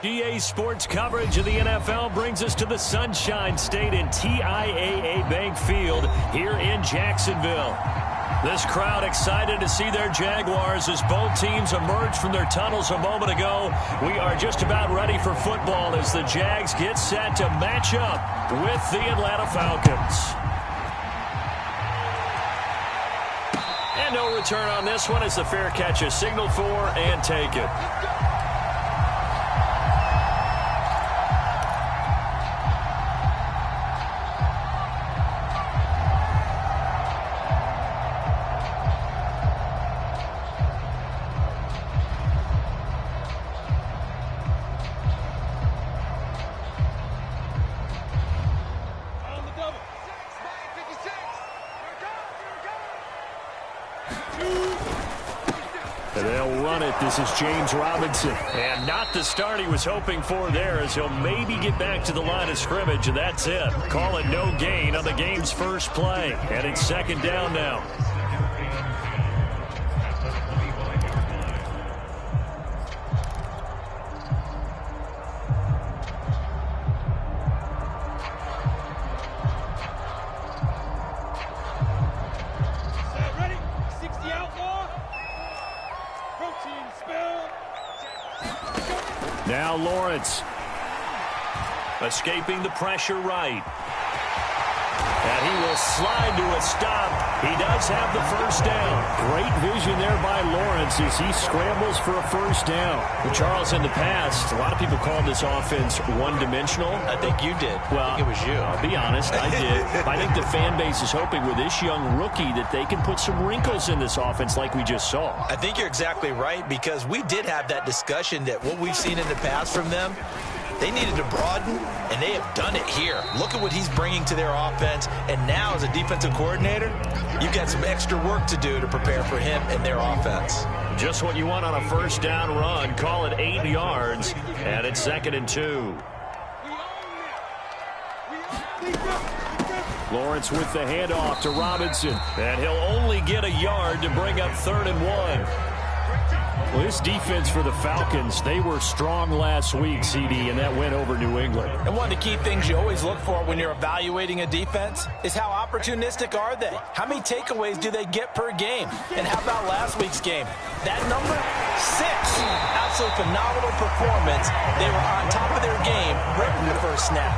GA Sports coverage of the NFL brings us to the Sunshine State in TIAA Bank Field here in Jacksonville. This crowd excited to see their Jaguars as both teams emerged from their tunnels a moment ago. We are just about ready for football as the Jags get set to match up with the Atlanta Falcons. And no return on this one as the fair catch is signaled for and taken. They'll run it. This is James Robinson. And not the start he was hoping for there, as he'll maybe get back to the line of scrimmage, and that's it. Call it no gain on the game's first play. And it's second down now. Now Lawrence, escaping the pressure right. And he will slide to a stop. He does have the first down. Great vision there by Lawrence as he scrambles for a first down. Well, Charles, in the past, a lot of people called this offense one-dimensional. I think you did. Well, I think it was you. I'll be honest, I did. I think the fan base is hoping with this young rookie that they can put some wrinkles in this offense like we just saw. I think you're exactly right, because we did have that discussion that what we've seen in the past from them, they needed to broaden, and they have done it here. Look at what he's bringing to their offense, and now as a defensive coordinator, you've got some extra work to do to prepare for him and their offense. Just what you want on a first down run. Call it 8 yards, and it's 2nd and 2. Lawrence with the handoff to Robinson, and he'll only get a yard to bring up 3rd and 1. Well, this defense for the Falcons, they were strong last week, CD, and that went over New England. And one of the key things you always look for when you're evaluating a defense is how opportunistic are they? How many takeaways do they get per game? And how about last week's game? That number? 6. Absolutely phenomenal performance. They were on top of their game right from the first snap.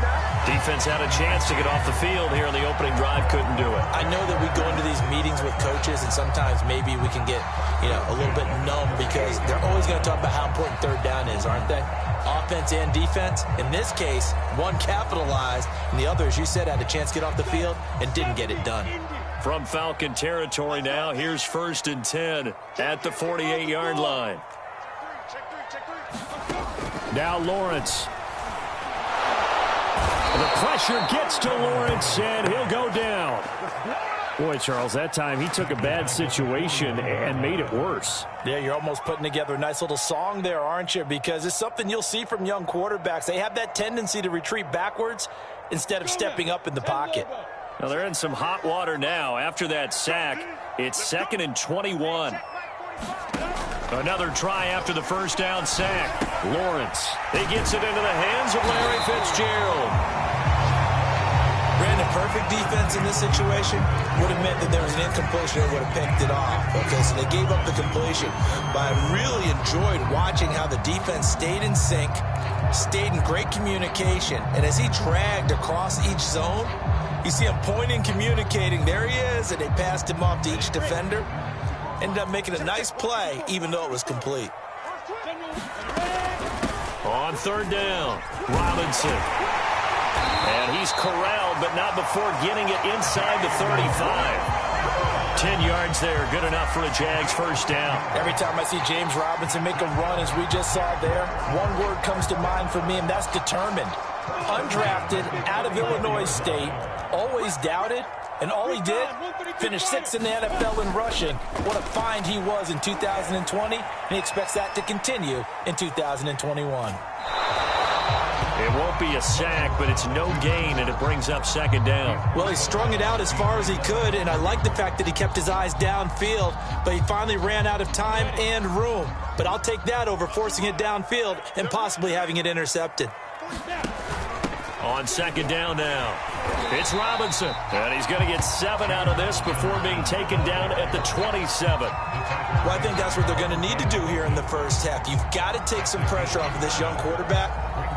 Defense had a chance to get off the field here in the opening drive, couldn't do it. I know that we go into these meetings with coaches, and sometimes maybe we can get, a little bit numb because they're always going to talk about how important 3rd down is, aren't they? Offense and defense. In this case, one capitalized, and the other, as you said, had a chance to get off the field and didn't get it done. From Falcon territory now, here's 1st and 10 at the 48-yard line. Now Lawrence. The pressure gets to Lawrence, and he'll go down. Boy, Charles, that time he took a bad situation and made it worse. Yeah, you're almost putting together a nice little song there, aren't you? Because it's something you'll see from young quarterbacks. They have that tendency to retreat backwards instead of stepping up in the pocket. Now they're in some hot water now. After that sack, it's 2nd and 21. Another try after the first down sack. Lawrence, he gets it into the hands of Larry Fitzgerald. Brandon, perfect defense in this situation would have meant that there was an incompletion and would have picked it off. Okay, so they gave up the completion. But I really enjoyed watching how the defense stayed in sync, stayed in great communication, and as he dragged across each zone, you see him pointing, communicating. There he is, and they passed him off to each defender. Ended up making a nice play, even though it was complete. On 3rd down, Robinson. And he's corralled, but not before getting it inside the 35. 10 yards there, good enough for a Jags first down. Every time I see James Robinson make a run, as we just saw there, one word comes to mind for me, and that's determined. Undrafted, out of Illinois State, always doubted, and all he did, finished 6th in the NFL in rushing. What a find he was in 2020, and he expects that to continue in 2021. It won't be a sack, but it's no gain, and it brings up second down. Well, he strung it out as far as he could, and I like the fact that he kept his eyes downfield, but he finally ran out of time and room. But I'll take that over forcing it downfield and possibly having it intercepted. On second down now, it's Robinson, and he's going to get 7 out of this before being taken down at the 27. Well, I think that's what they're going to need to do here in the first half. You've got to take some pressure off of this young quarterback,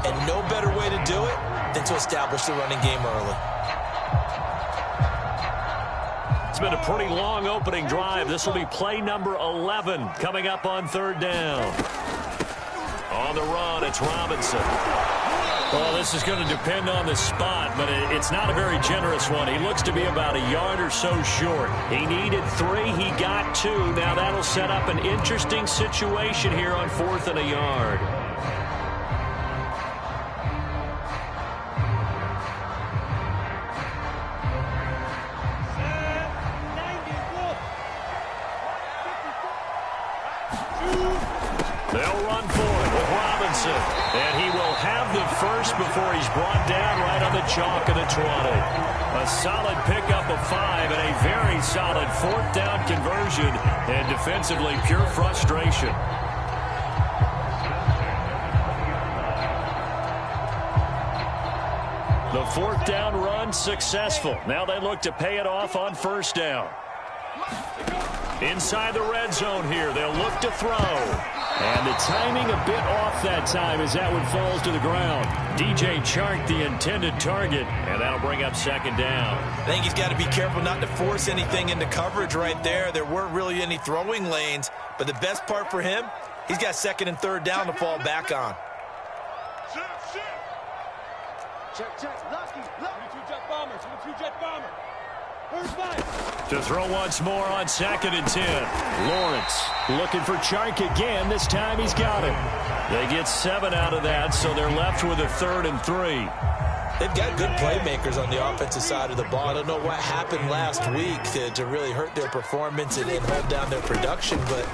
and no better way to do it than to establish the running game early. It's been a pretty long opening drive. This will be play number 11 coming up on third down. On the run, it's Robinson. Well, this is going to depend on the spot, but it's not a very generous one. He looks to be about a yard or so short. He needed 3. He got 2. Now that'll set up an interesting situation here on 4th and a yard. They'll run for it with Robinson. And he will have the first before he's brought down right on the chalk of the 20. A solid pickup of 5 and a very solid 4th down conversion. And defensively, pure frustration. The 4th down run successful. Now they look to pay it off on first down. Inside the red zone here, they'll look to throw. And the timing a bit off that time as that one falls to the ground. DJ Chark, the intended target, and that'll bring up second down. I think he's got to be careful not to force anything into coverage right there. There weren't really any throwing lanes, but the best part for him, he's got second and third down to fall back on. Check. Lucky. 22 jet bomber. 22 jet bomber. To throw once more on 2nd and 10. Lawrence looking for Chark again. This time he's got him. They get 7 out of that, so they're left with a 3rd and 3. They've got good playmakers on the offensive side of the ball. I don't know what happened last week to really hurt their performance and hold down their production, but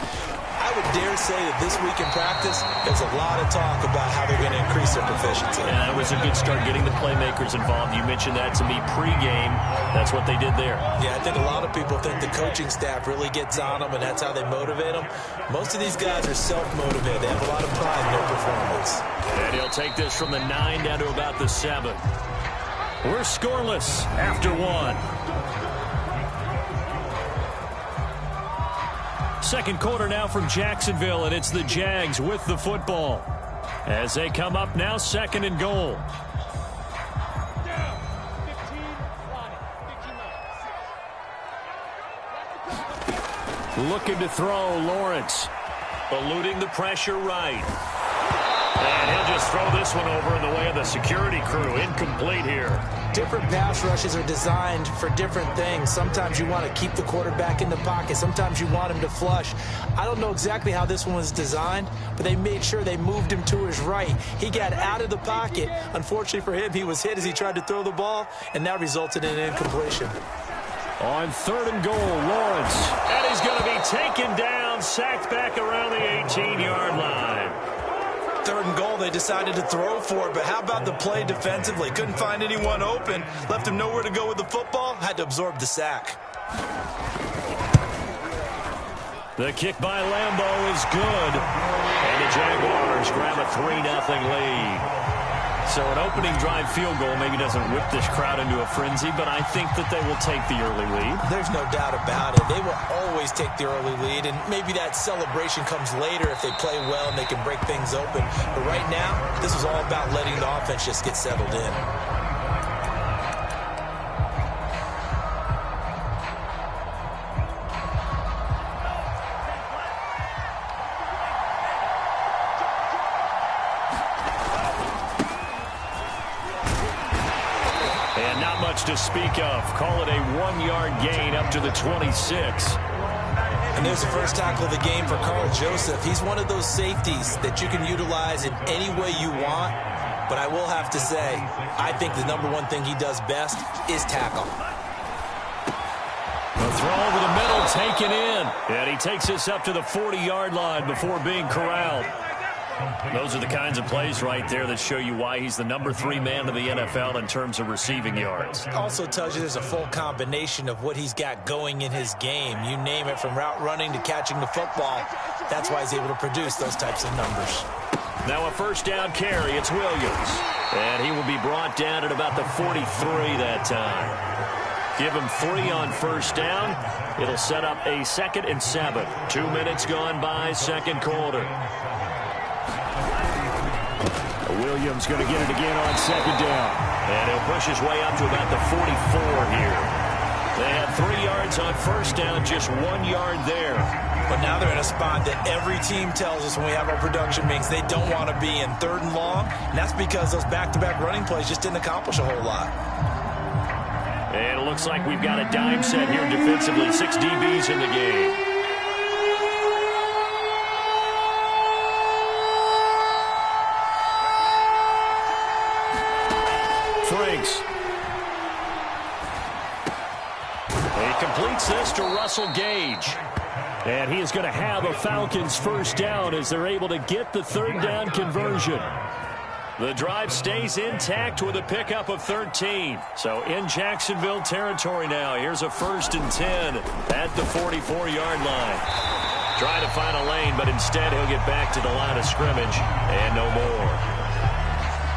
I would dare say that this week in practice, there's a lot of talk about how they're going to increase their proficiency. Yeah, that was a good start getting the playmakers involved. You mentioned that to me pregame. That's what they did there. Yeah, I think a lot of people think the coaching staff really gets on them, and that's how they motivate them. Most of these guys are self-motivated. They have a lot of pride in their performance. And he'll take this from the 9 down to about the 7. We're scoreless after 1. Second quarter now from Jacksonville, and it's the Jags with the football. As they come up now, 2nd and goal. Looking to throw, Lawrence. Eluding the pressure right. And he'll just throw this one over in the way of the security crew. Incomplete here. Different pass rushes are designed for different things. Sometimes you want to keep the quarterback in the pocket. Sometimes you want him to flush. I don't know exactly how this one was designed, but they made sure they moved him to his right. He got out of the pocket. Unfortunately for him, he was hit as he tried to throw the ball, and that resulted in an incompletion. On 3rd and goal, Lawrence. And he's going to be taken down, sacked back around the 18-yard line. 3rd and goal, they decided to throw for it, but how about the play defensively? Couldn't find anyone open, left him nowhere to go with the football, had to absorb the sack. The kick by Lambeau is good, and the Jaguars grab a 3-0 lead. So an opening drive field goal maybe doesn't whip this crowd into a frenzy, but I think that they will take the early lead. There's no doubt about it. They will always take the early lead, and maybe that celebration comes later if they play well and they can break things open. But right now, this is all about letting the offense just get settled in. To speak of. Call it a 1-yard gain up to the 26. And there's the first tackle of the game for Carl Joseph. He's one of those safeties that you can utilize in any way you want. But I will have to say, I think the number one thing he does best is tackle. A throw over the middle, taken in. And he takes this up to the 40-yard line before being corralled. Those are the kinds of plays right there that show you why he's the #3 man in the NFL in terms of receiving yards. Also tells you there's a full combination of what he's got going in his game. You name it, from route running to catching the football. That's why he's able to produce those types of numbers. Now a first down carry. It's Williams. And he will be brought down at about the 43 that time. Give him 3 on first down. It'll set up a 2nd and 7. 2 minutes gone by, second quarter. Williams going to get it again on second down. And he'll push his way up to about the 44 here. They had 3 yards on first down, just 1 yard there. But now they're in a spot that every team tells us when we have our production meetings they don't want to be in, 3rd and long. And that's because those back-to-back running plays just didn't accomplish a whole lot. And it looks like we've got a dime set here defensively. 6 DBs in the game. Franks. He completes this to Russell Gage. And he is going to have a Falcons first down as they're able to get the 3rd down conversion. The drive stays intact with a pickup of 13. So in Jacksonville territory now. Here's a 1st and 10 at the 44-yard line. Trying to find a lane, but instead he'll get back to the line of scrimmage and no more.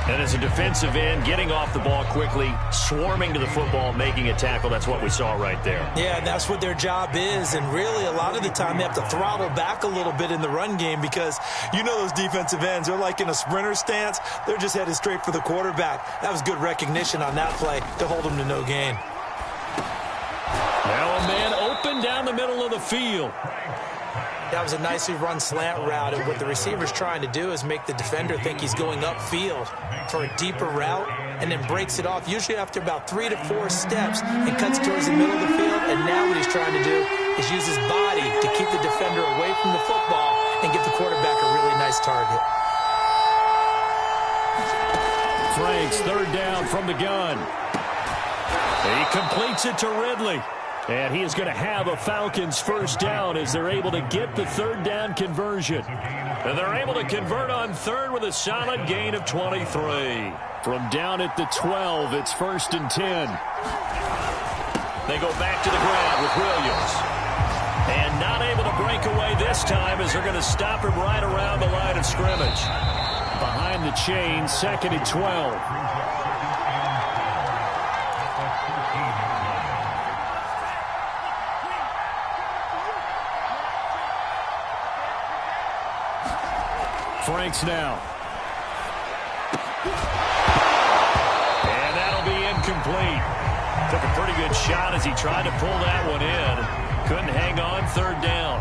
And as a defensive end, getting off the ball quickly, swarming to the football, making a tackle, that's what we saw right there. Yeah, that's what their job is. And really, a lot of the time, they have to throttle back a little bit in the run game because you know those defensive ends, they're like in a sprinter stance. They're just headed straight for the quarterback. That was good recognition on that play to hold them to no gain. Now a man open down the middle of the field. That was a nicely run slant route, and what the receiver's trying to do is make the defender think he's going upfield for a deeper route and then breaks it off, usually after about 3 to 4 steps, and cuts towards the middle of the field. And now what he's trying to do is use his body to keep the defender away from the football and give the quarterback a really nice target. Franks, 3rd down from the gun. He completes it to Ridley. And he is going to have a Falcons first down as they're able to get the 3rd down conversion. And they're able to convert on 3rd with a solid gain of 23. From down at the 12, it's 1st and 10. They go back to the ground with Williams. And not able to break away this time as they're going to stop him right around the line of scrimmage. Behind the chain, 2nd and 12. Franks now. And that'll be incomplete. Took a pretty good shot as he tried to pull that one in. Couldn't hang on, 3rd down.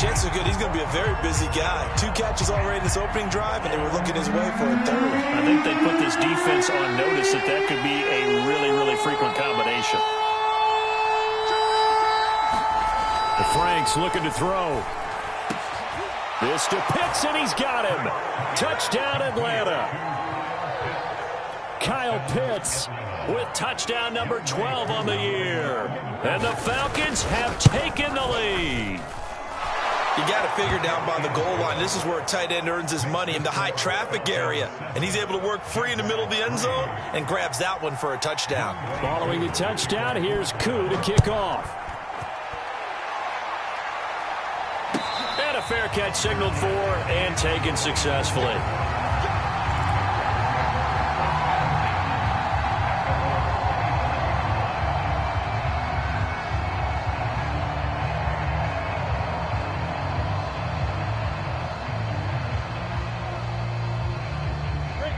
Chances are good he's going to be a very busy guy. 2 catches already in this opening drive, and they were looking his way for a 3rd. I think they put this defense on notice that that could be a really, really frequent combination. The Franks looking to throw. This to Pitts, and he's got him. Touchdown, Atlanta. Kyle Pitts with touchdown number 12 on the year. And the Falcons have taken the lead. You got to figure down by the goal line. This is where a tight end earns his money, in the high traffic area. And he's able to work free in the middle of the end zone and grabs that one for a touchdown. Following the touchdown, here's Koo to kick off. And a fair catch signaled for and taken successfully.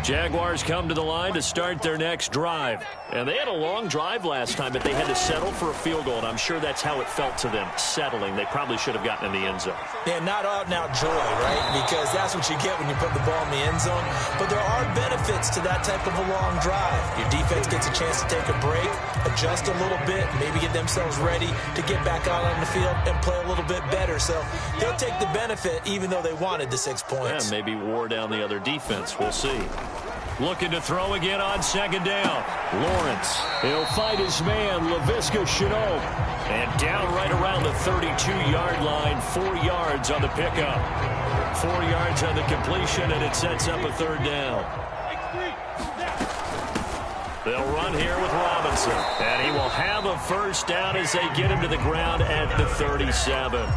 Jaguars come to the line to start their next drive. And they had a long drive last time, but they had to settle for a field goal, and I'm sure that's how it felt to them, settling. They probably should have gotten in the end zone. Yeah, not out-and-out joy, right? Because that's what you get when you put the ball in the end zone. But there are benefits to that type of a long drive. Your defense gets a chance to take a break, adjust a little bit, maybe get themselves ready to get back out on the field and play a little bit better. So they'll take the benefit even though they wanted the 6 points. Yeah, maybe wore down the other defense. We'll see. Looking to throw again on 2nd down. Lawrence. He'll fight his man, Laviska Shenault. And down right around the 32-yard line, 4 yards on the pickup. 4 yards on the completion, and it sets up a third down. They'll run here with Robinson, and he will have a first down as they get him to the ground at the 37.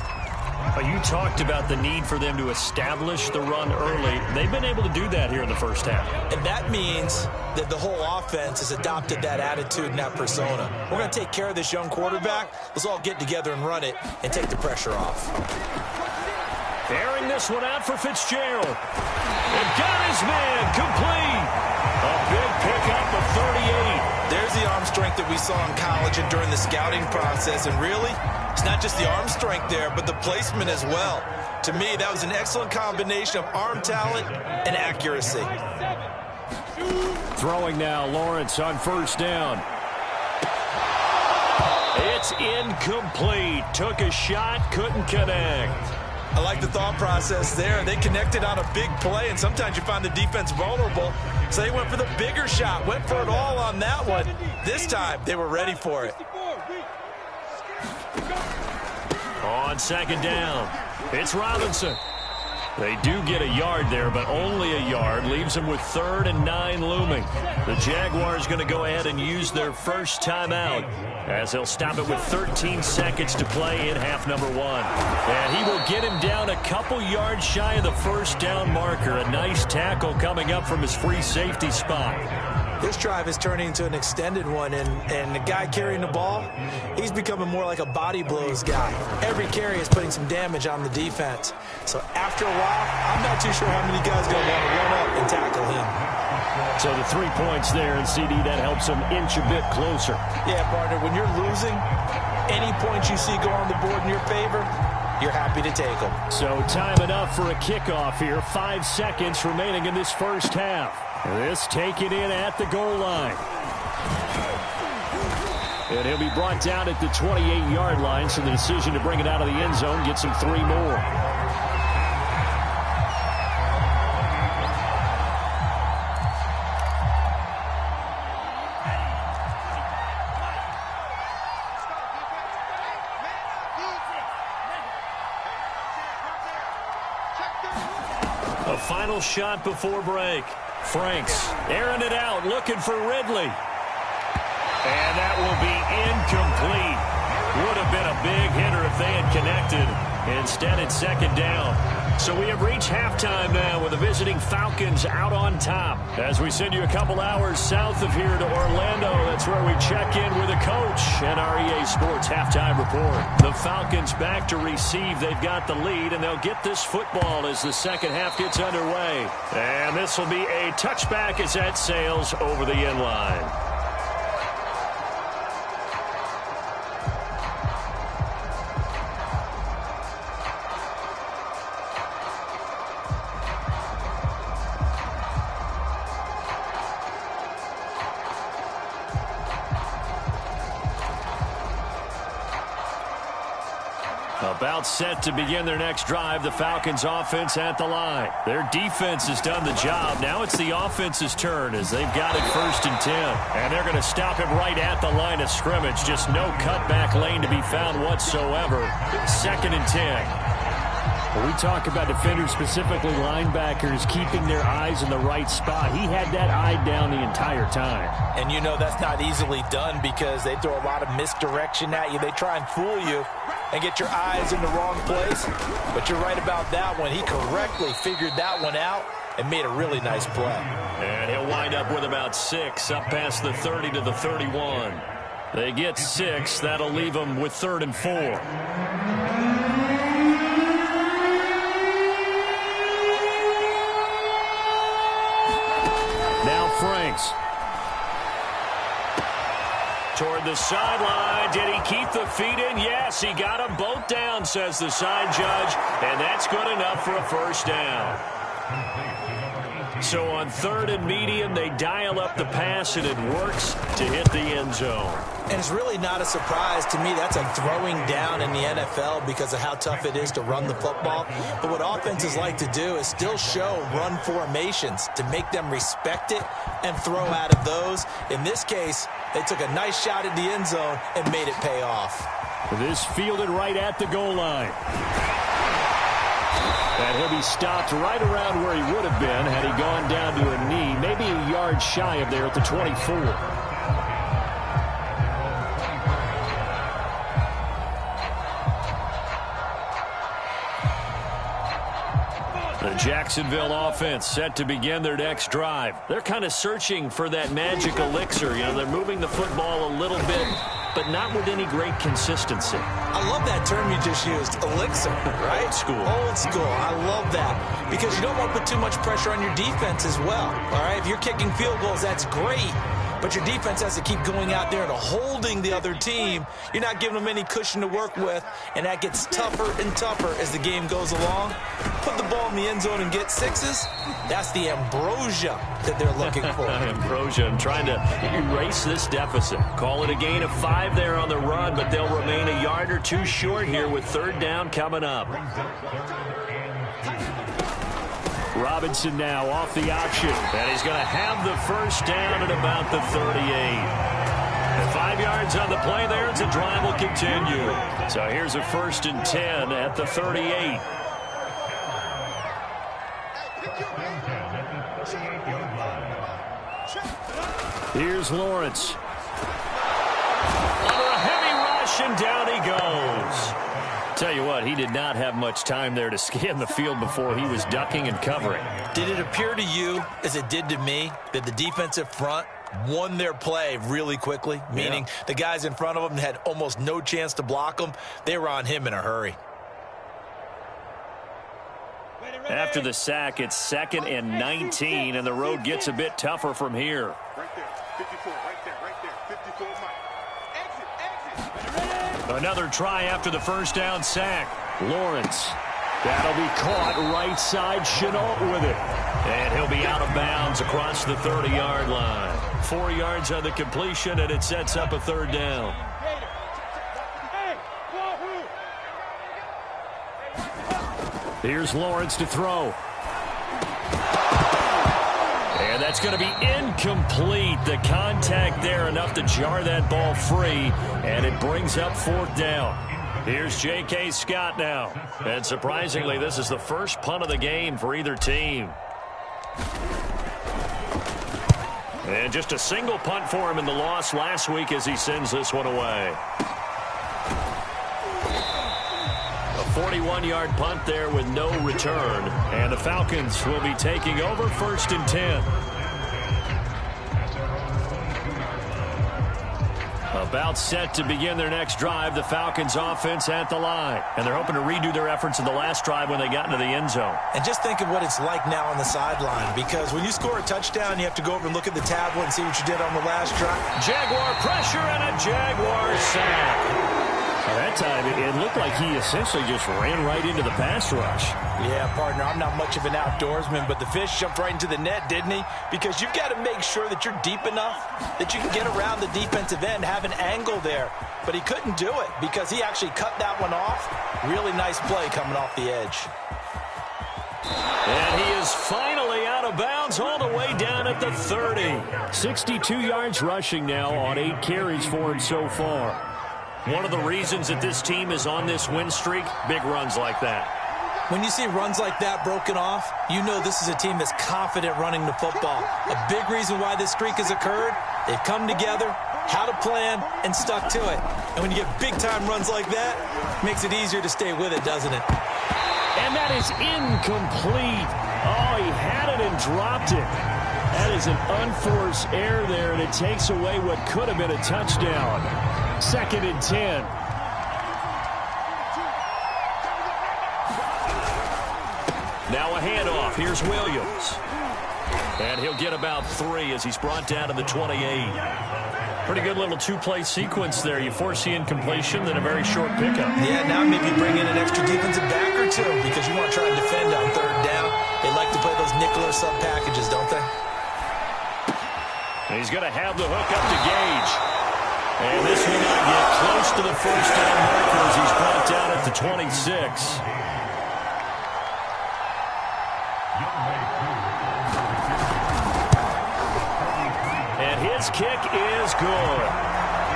You talked about the need for them to establish the run early. They've been able to do that here in the first half. And that means that the whole offense has adopted that attitude and that persona. We're going to take care of this young quarterback. Let's all get together and run it and take the pressure off. Airing this one out for Fitzgerald. And got his man complete. A big pickup of 38. There's the arm strength that we saw in college and during the scouting process. And really, it's not just the arm strength there, but the placement as well. To me, that was an excellent combination of arm talent and accuracy. Throwing now, Lawrence on first down. It's incomplete. Took a shot, couldn't connect. I like the thought process there. They connected on a big play, and sometimes you find the defense vulnerable. So they went for the bigger shot, went for it all on that one. This time, they were ready for it. On second down, it's Robinson. They do get a yard there, but only a yard. Leaves them with 3rd and 9 looming. The Jaguars going to go ahead and use their first timeout as they'll stop it with 13 seconds to play in half number 1. And he will get him down a couple yards shy of the first down marker. A nice tackle coming up from his free safety spot. This drive is turning into an extended one, and the guy carrying the ball, he's becoming more like a body blows guy. Every carry is putting some damage on the defense. So after a while, I'm not too sure how many guys are going to want to run up and tackle him. So the 3 points there, and CD, that helps him inch a bit closer. Yeah, partner, when you're losing, any points you see go on the board in your favor, you're happy to take them. So time enough for a kickoff here. 5 seconds remaining in this first half. This taken in at the goal line. And he'll be brought down at the 28-yard line, so the decision to bring it out of the end zone gets him 3 more. A final shot before break. Franks airing it out, looking for Ridley. And that will be incomplete. Would have been a big hitter if they had connected. Instead, it's second down. So we have reached halftime now with the visiting Falcons out on top. As we send you a couple hours south of here to Orlando, that's where we check in with the coach and our EA Sports halftime report. The Falcons back to receive. They've got the lead, and they'll get this football as the second half gets underway. And this will be a touchback as that sails over the end line. About set to begin their next drive. The Falcons offense at the line. Their defense has done the job. Now it's the offense's turn as they've got it 1st and 10. And they're going to stop him right at the line of scrimmage. Just no cutback lane to be found whatsoever. 2nd and 10. When we talk about defenders, specifically linebackers, keeping their eyes in the right spot, he had that eye down the entire time. And you know that's not easily done because they throw a lot of misdirection at you. They try and fool you and get your eyes in the wrong place. But you're right about that one. He correctly figured that one out and made a really nice play. And he'll wind up with about 6 up past the 30 to the 31. They get 6. That'll leave them with 3rd and 4. Now Franks. Toward the sideline. Did he keep the feet in? Yes, he got them both down, says the side judge. And that's good enough for a first down. So on 3rd and medium, they dial up the pass, and it works to hit the end zone. And it's really not a surprise to me. That's a throwing down in the NFL because of how tough it is to run the football. But what offenses like to do is still show run formations to make them respect it and throw out of those. In this case, they took a nice shot at the end zone and made it pay off. This fielded right at the goal line. And he'll be stopped right around where he would have been had he gone down to a knee, maybe a yard shy of there at the 24. The Jacksonville offense set to begin their next drive. They're kind of searching for that magic elixir. You know, they're moving the football a little bit, but not with any great consistency. I love that term you just used, elixir, right? Old school. Old school. I love that because you don't want to put too much pressure on your defense as well, all right? If you're kicking field goals, that's great, but your defense has to keep going out there and holding the other team. You're not giving them any cushion to work with, and that gets tougher and tougher as the game goes along. Put the ball in the end zone and get sixes. That's the ambrosia that they're looking for. Ambrosia, I'm trying to erase this deficit. Call it a gain of 5 there on the run, but they'll remain a yard or two short here with third down coming up. Robinson now off the option, and he's going to have the first down at about the 38. And 5 yards on the play there as the drive will continue. So here's a 1st and 10 at the 38. Here's Lawrence. Under a heavy rush, and down he goes. Tell you what, he did not have much time there to scan the field before he was ducking and covering. Did it appear to you, as it did to me, that the defensive front won their play really quickly? Meaning the guys in front of them had almost no chance to block them. They were on him in a hurry. After the sack, it's 2nd and 19, and the road gets a bit tougher from here. Right there, 54, right there, 54, Mike. Another try after the first down sack. Lawrence. That'll be caught right side. Chenault with it. And he'll be out of bounds across the 30-yard line. 4 yards on the completion, and it sets up a third down. Here's Lawrence to throw. And that's going to be incomplete. The contact there enough to jar that ball free, and it brings up 4th down. Here's J.K. Scott now. And surprisingly, this is the first punt of the game for either team. And just a single punt for him in the loss last week as he sends this one away. A 41-yard punt there with no return. And the Falcons will be taking over 1st and 10. About set to begin their next drive, the Falcons offense at the line. And they're hoping to redo their efforts in the last drive when they got into the end zone. And just think of what it's like now on the sideline, because when you score a touchdown, you have to go over and look at the tablet and see what you did on the last drive. Jaguar pressure and a Jaguar sack. That time, it looked like he essentially just ran right into the pass rush. Yeah, partner, I'm not much of an outdoorsman, but the fish jumped right into the net, didn't he? Because you've got to make sure that you're deep enough that you can get around the defensive end, have an angle there. But he couldn't do it because he actually cut that one off. Really nice play coming off the edge. And he is finally out of bounds all the way down at the 30. 62 yards rushing now on 8 carries for him so far. One of the reasons that this team is on this win streak, big runs like that. When you see runs like that broken off, you know this is a team that's confident running the football. A big reason why this streak has occurred, they've come together, had a plan, and stuck to it. And when you get big-time runs like that, it makes it easier to stay with it, doesn't it? And that is incomplete. Oh, he had it and dropped it. That is an unforced error there, and it takes away what could have been a touchdown. 2nd and 10. Now a handoff. Here's Williams. And he'll get about 3 as he's brought down to the 28. Pretty good little 2-play sequence there. You force the incompletion, then a very short pickup. Yeah, now maybe bring in an extra defensive back or two because you want to try and defend on 3rd down. They like to play those nickel or sub packages, don't they? And he's going to have the hook up to Gage. And this will not get close to the first down marker as he's brought down at the 26. And his kick is good.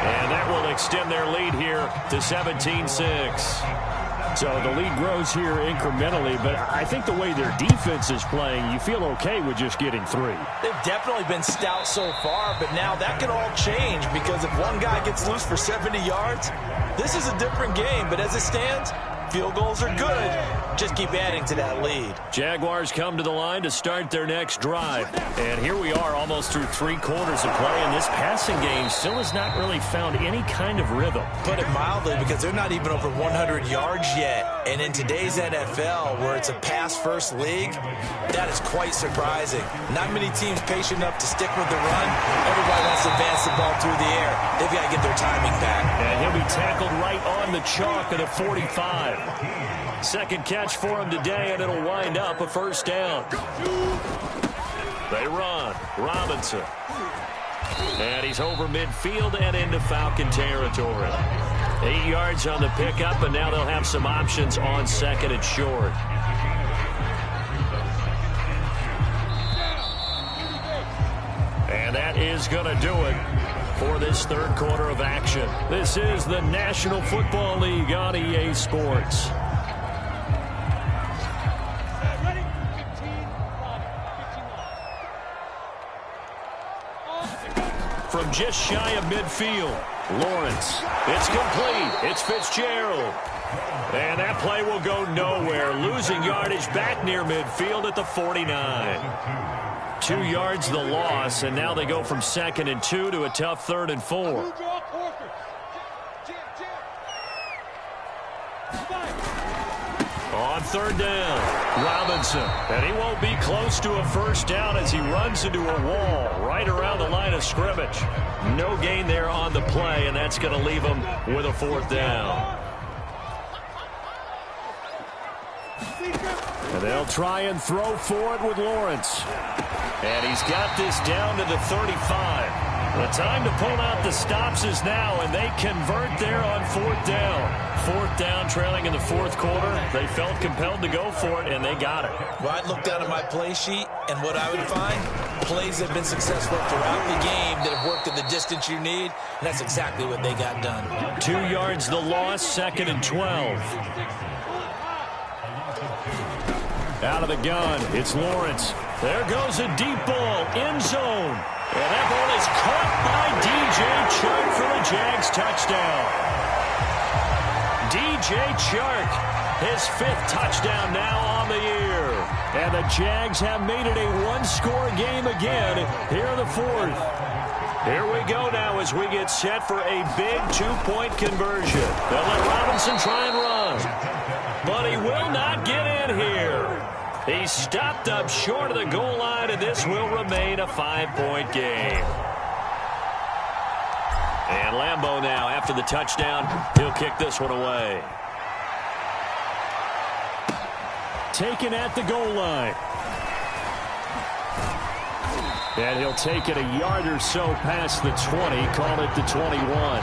And that will extend their lead here to 17-6. So the lead grows here incrementally, but I think the way their defense is playing, you feel okay with just getting 3. They've definitely been stout so far, but now that can all change because if one guy gets loose for 70 yards, this is a different game. But as it stands, field goals are good. Just keep adding to that lead. Jaguars come to the line to start their next drive. And here we are almost through 3 quarters of play, and this passing game still has not really found any kind of rhythm. Put it mildly, because they're not even over 100 yards yet. And in today's NFL, where it's a pass-first league, that is quite surprising. Not many teams patient enough to stick with the run. Everybody wants to advance the ball through the air. They've got to get their timing back. And he'll be tackled right on the chalk at a 45. Second catch for him today, and it'll wind up a first down. They run. Robinson. And he's over midfield and into Falcon territory. 8 yards on the pickup, and now they'll have some options on second and short. And that is going to do it for this third quarter of action. This is the National Football League on EA Sports. From just shy of midfield, Lawrence. It's complete. It's Fitzgerald. And that play will go nowhere. Losing yardage back near midfield at the 49. 2 yards the loss, and now they go from 2nd and 2 to a tough 3rd and 4. On 3rd down, Robinson. And he won't be close to a first down as he runs into a wall right around the line of scrimmage. No gain there on the play, and that's going to leave him with a 4th down. And they'll try and throw for it with Lawrence. And he's got this down to the 35. The time to pull out the stops is now, and they convert there on 4th down. 4th down, trailing in the 4th quarter. They felt compelled to go for it, and they got it. Well, I'd look down at my play sheet, and what I would find, plays that have been successful throughout the game that have worked at the distance you need, and that's exactly what they got done. 2 yards the loss, 2nd and 12. Out of the gun, it's Lawrence. There goes a deep ball, end zone. And that ball is caught by DJ Chark for the Jags touchdown. DJ Chark, his 5th touchdown now on the year. And the Jags have made it a 1-score game again here in the 4th. Here we go now as we get set for a big 2-point conversion. They'll let Robinson try and run. But he will not get in here. He's stopped up short of the goal line, and this will remain a 5-point game. And Lambeau now, after the touchdown, he'll kick this one away. Taken at the goal line. And he'll take it a yard or so past the 20, call it the 21.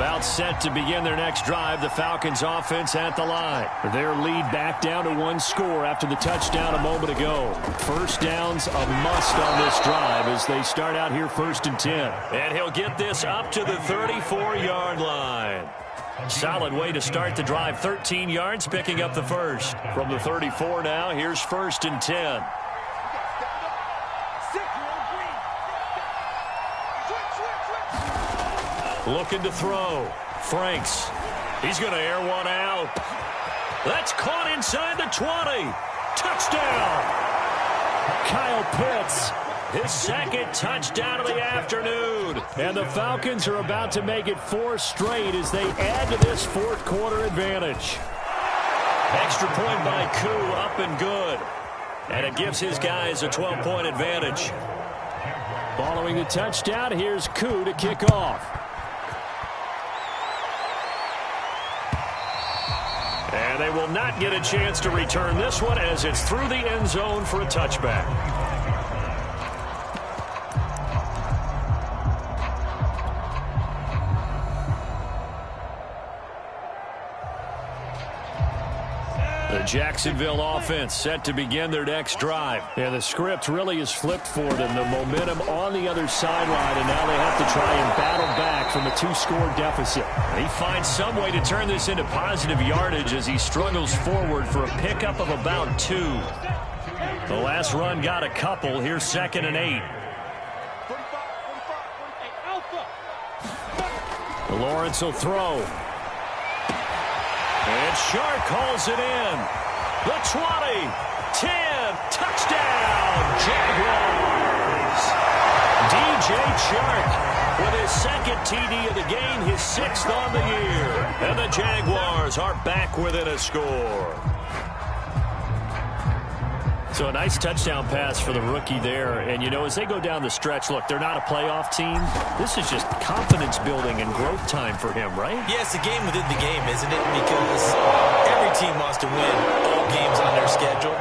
About set to begin their next drive, the Falcons offense at the line. Their lead back down to 1 score after the touchdown a moment ago. First down's a must on this drive as they start out here 1st and 10. And he'll get this up to the 34-yard line. Solid way to start the drive. 13 yards, picking up the first. From the 34 now, here's 1st and 10. Looking to throw. Franks. He's going to air one out. That's caught inside the 20. Touchdown. Kyle Pitts, his 2nd touchdown of the afternoon. And the Falcons are about to make it 4 straight as they add to this 4th quarter advantage. Extra point by Koo, up and good. And it gives his guys a 12-point advantage. Following the touchdown, here's Koo to kick off. And they will not get a chance to return this one as it's through the end zone for a touchback. The Jacksonville offense set to begin their next drive. Yeah, the script really is flipped for them. The momentum on the other sideline, and now they have to try and battle back from a 2-score deficit. He finds some way to turn this into positive yardage as he struggles forward for a pickup of about 2. The last run got a couple. Here's 2nd and 8. Lawrence will throw. And Shark calls it in. The 20, 10, touchdown, Jaguars. DJ Chark with his 2nd TD of the game, his 6th on the year. And the Jaguars are back within a score. So a nice touchdown pass for the rookie there. And, you know, as they go down the stretch, look, they're not a playoff team. This is just confidence building and growth time for him, right? Yeah, it's a game within the game, isn't it? Because every team wants to win all games on their schedule.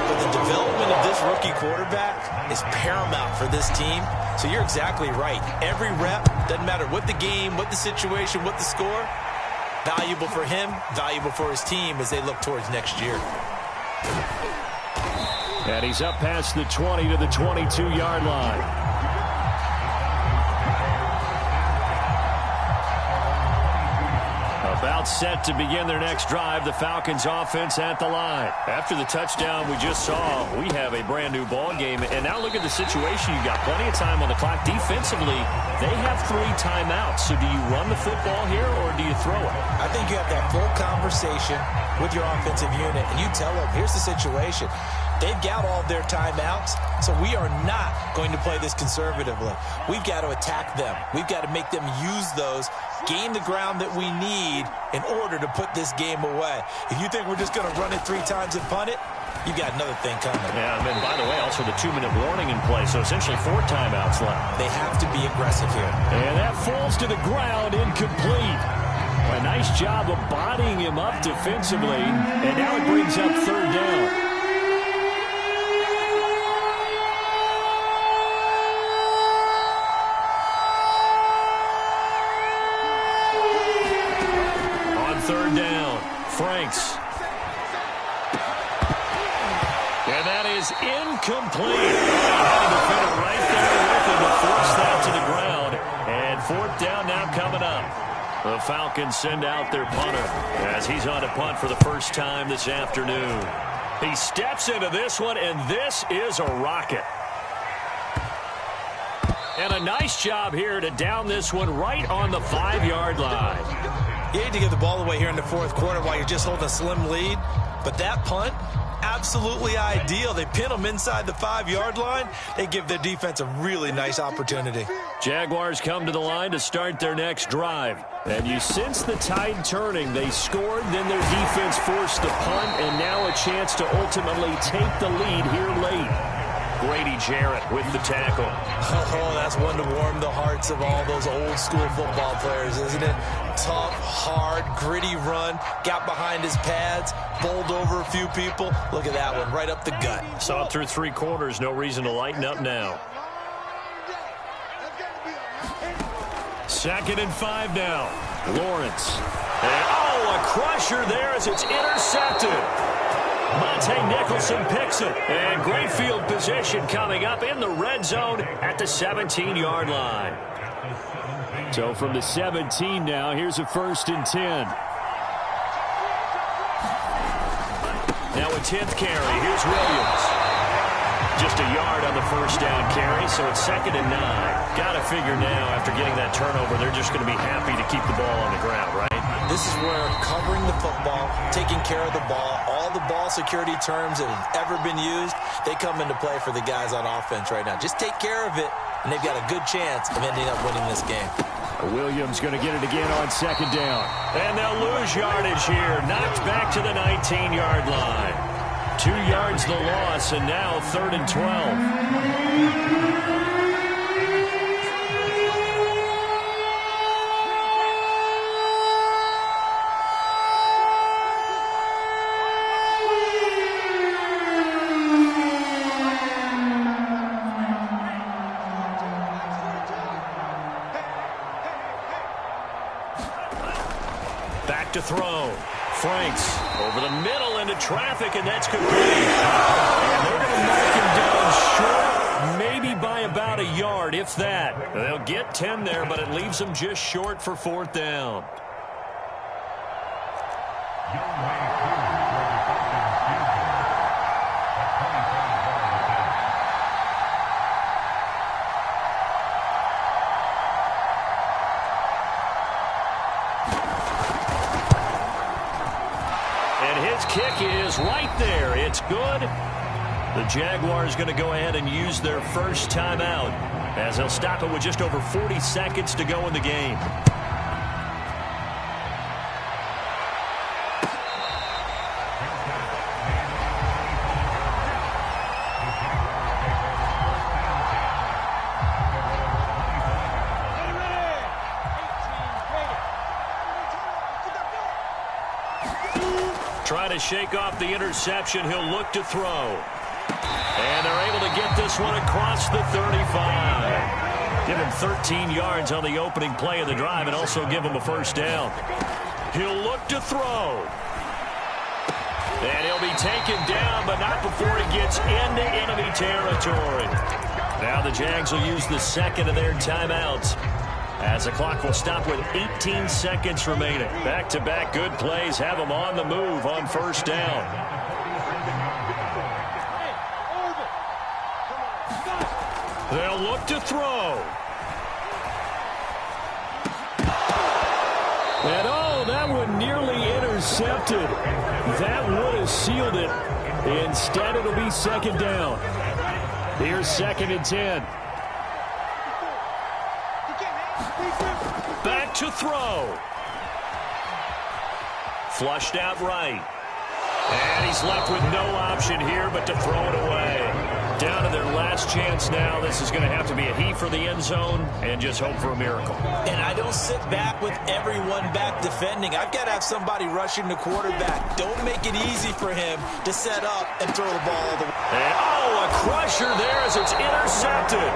But the development of this rookie quarterback is paramount for this team. So you're exactly right. Every rep, doesn't matter what the game, what the situation, what the score, valuable for him, valuable for his team as they look towards next year. And he's up past the 20 to the 22-yard line. About set to begin their next drive, the Falcons offense at the line. After the touchdown we just saw, we have a brand new ball game. And now look at the situation. You've got plenty of time on the clock. Defensively, they have 3 timeouts. So do you run the football here or do you throw it? I think you have that full conversation with your offensive unit, and you tell them, here's the situation. They've got all their timeouts, so we are not going to play this conservatively. We've got to attack them. We've got to make them use those, gain the ground that we need in order to put this game away. If you think we're just going to run it 3 times and punt it, you've got another thing coming. Yeah, and by the way, also the 2-minute warning in play, so essentially 4 timeouts left. They have to be aggressive here. And that falls to the ground, incomplete. A nice job of bodying him up defensively, and now it brings up 3rd down. Franks. And that is incomplete. Had to fit it right there with him to force that to the ground. And 4th down now coming up. The Falcons send out their punter as he's on to punt for the first time this afternoon. He steps into this one, and this is a rocket. And a nice job here to down this one right on the 5-yard line. You hate to give the ball away here in the 4th quarter while you're just holding a slim lead, but that punt, absolutely ideal. They pin them inside the 5-yard line. They give their defense a really nice opportunity. Jaguars come to the line to start their next drive. And you sense the tide turning. They scored, then their defense forced the punt, and now a chance to ultimately take the lead here late. Grady Jarrett with the tackle. Oh, that's one to warm the hearts of all those old school football players, isn't it? Tough, hard, gritty run. Got behind his pads, bowled over a few people. Look at that one, right up the gut. Saw it through 3 quarters. No reason to lighten up now. 2nd and 5 now. Lawrence. And, a crusher there as it's intercepted. Monte Nicholson picks it. And great field position coming up in the red zone at the 17-yard line. So from the 17 now, here's a 1st and 10. Now a 10th carry. Here's Williams. Just a yard on the 1st down carry, so it's 2nd and 9. Got to figure now, after getting that turnover, they're just going to be happy to keep the ball on the ground, right? This is where covering the football, taking care of the ball, all the ball security terms that have ever been used, they come into play for the guys on offense right now. Just take care of it, and they've got a good chance of ending up winning this game. Williams going to get it again on 2nd down. And they'll lose yardage here. Knocked back to the 19-yard line. 2 yards the loss, and now 3rd and 12. To throw. Franks over the middle into traffic, and that's complete. And they're going to mark him down short, maybe by about a yard, if that. They'll get 10 there, but it leaves them just short for 4th down. Kick is right there. It's good. The Jaguars going to go ahead and use their first timeout as they'll stop it with just over 40 seconds to go in the game. Trying to shake off the interception. He'll look to throw. And they're able to get this one across the 35. Give him 13 yards on the opening play of the drive and also give him a first down. He'll look to throw. And he'll be taken down, but not before he gets into enemy territory. Now the Jags will use the second of their timeouts, as the clock will stop with 18 seconds remaining. Back-to-back good plays have them on the move on first down. They'll look to throw. And oh, that one nearly intercepted. That would have sealed it. Instead, it'll be second down. Here's 2nd and 10. Back to throw. Flushed out right. And he's left with no option here but to throw it away. Down to their last chance now. This is going to have to be a heave for the end zone and just hope for a miracle. And I don't sit back with everyone back defending. I've got to have somebody rushing the quarterback. Don't make it easy for him to set up and throw the ball all the way. And, oh, a crusher there as it's intercepted.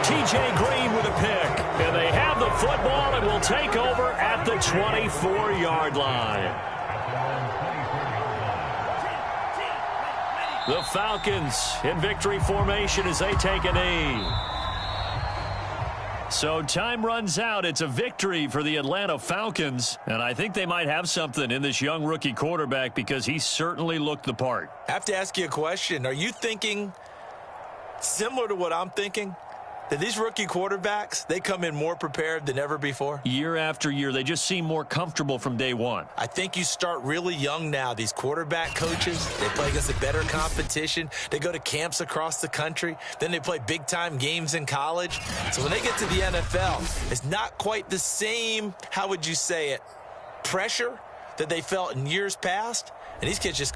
T.J. Green with a pick. And they have the football and will take over at the 24-yard line. The Falcons in victory formation as they take a knee. So time runs out. It's a victory for the Atlanta Falcons. And I think they might have something in this young rookie quarterback because he certainly looked the part. I have to ask you a question. Are you thinking similar to what I'm thinking? That these rookie quarterbacks, they come in more prepared than ever before? Year after year, they just seem more comfortable from day one. I think you start really young now. These quarterback coaches, they play against a better competition. They go to camps across the country. Then they play big-time games in college. So when they get to the NFL, it's not quite the same, how would you say it, pressure that they felt in years past. And these kids just